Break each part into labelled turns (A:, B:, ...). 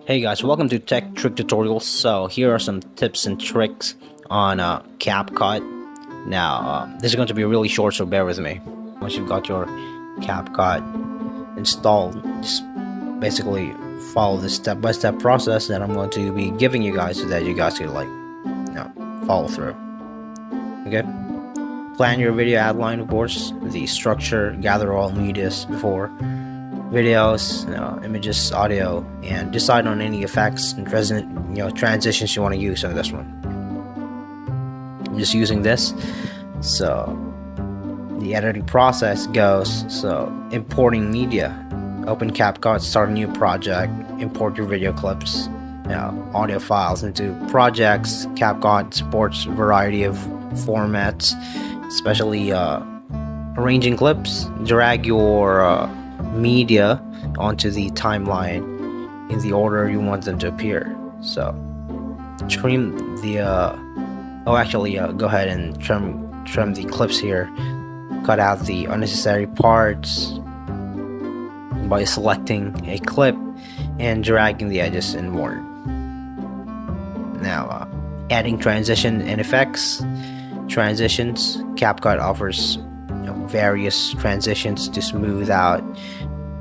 A: Hey guys, welcome to Tech Trick Tutorials. So here are some tips and tricks on Capcut. Now, this is going to be really short, so bear with me. Once you've got your Capcut installed, just basically follow the step-by-step process that I'm going to be giving you guys so that you guys can follow through. Okay? Plan your video outline, of course, the structure, gather all medias before videos, images, audio, and decide on any effects and transitions you want to use on this one. I'm just using this. So the editing process goes, so importing media, open Capcut, start a new project, import your video clips, audio files into projects. Capcut supports a variety of formats, especially arranging clips. Drag your media onto the timeline in the order you want them to appear. So trim the go ahead and trim the clips here. Cut out the unnecessary parts by selecting a clip and dragging the edges inward. Now adding transition and effects. Transitions. Capcut offers various transitions to smooth out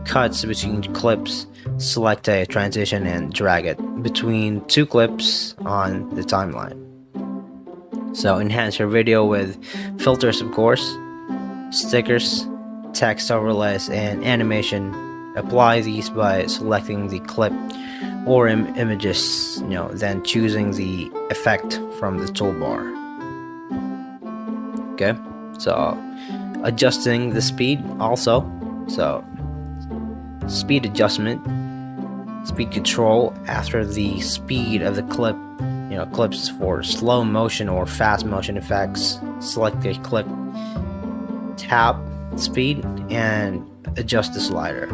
A: cuts between clips. Select a transition and drag it between two clips on the timeline. So enhance your video with filters, of course, stickers, text overlays, and animation. Apply these by selecting the clip or images, then choosing the effect from the toolbar. Okay, so adjusting the speed also. So speed adjustment, speed control after the speed of the clip, clips for slow motion or fast motion effects. Select a clip, tap speed, and adjust the slider.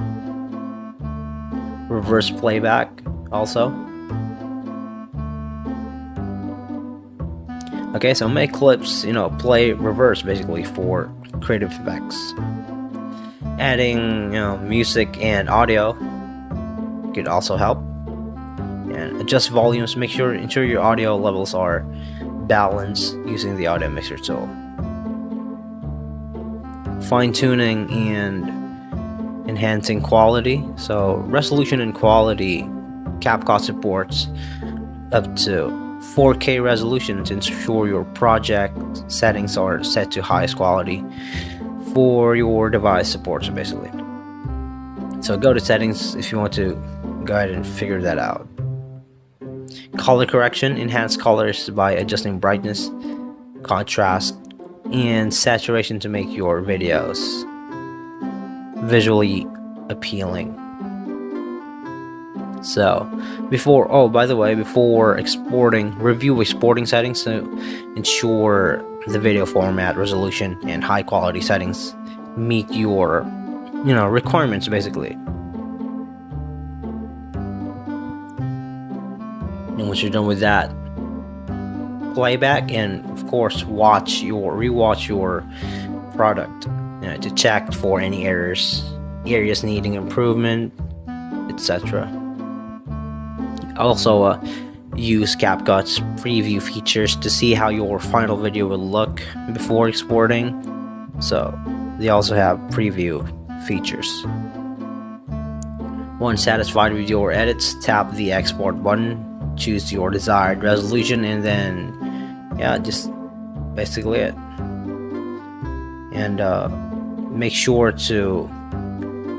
A: Reverse playback also. Okay, so make clips, play reverse basically for creative effects. Adding, music and audio could also help. And adjust volumes. Ensure your audio levels are balanced using the audio mixer tool. Fine tuning and enhancing quality. So resolution and quality. Capcut supports up to 4K resolution to ensure your project settings are set to highest quality for your device supports, basically. So go to settings if you want to go ahead and figure that out. Color correction. Enhance colors by adjusting brightness, contrast, and saturation to make your videos visually appealing. So by the way, before exporting, review exporting settings to ensure the video format, resolution, and high quality settings meet your requirements, basically. And once you're done with that, playback, and of course rewatch your product to check for any areas needing improvement, etc. Also use Capcut's preview features to see how your final video will look before exporting. So they also have preview features. Once satisfied with your edits, tap the export button, choose your desired resolution, and then just basically it. And make sure to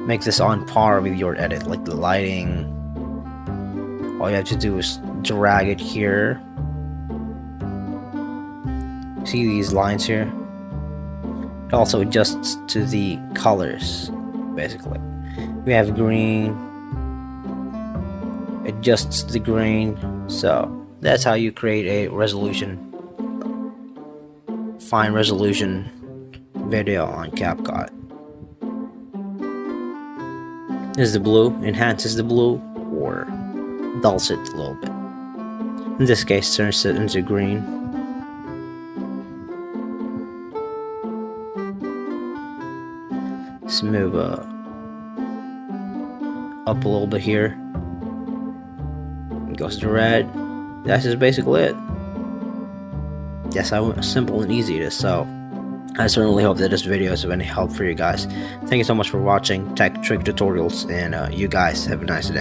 A: make this on par with your edit, like the lighting. All you have to do is drag it here. See these lines here? It also adjusts to the colors, basically. We have green, adjusts the green. So that's how you create a fine resolution video on Capcut. This is the blue, enhances the blue, or dulls it a little bit. In this case, turns it into green. Let's move up a little bit here. goes to red. That's just basically it. That's how simple and easy it is. So I certainly hope that this video is of any help for you guys. Thank you so much for watching Tech Trick Tutorials, and you guys have a nice day.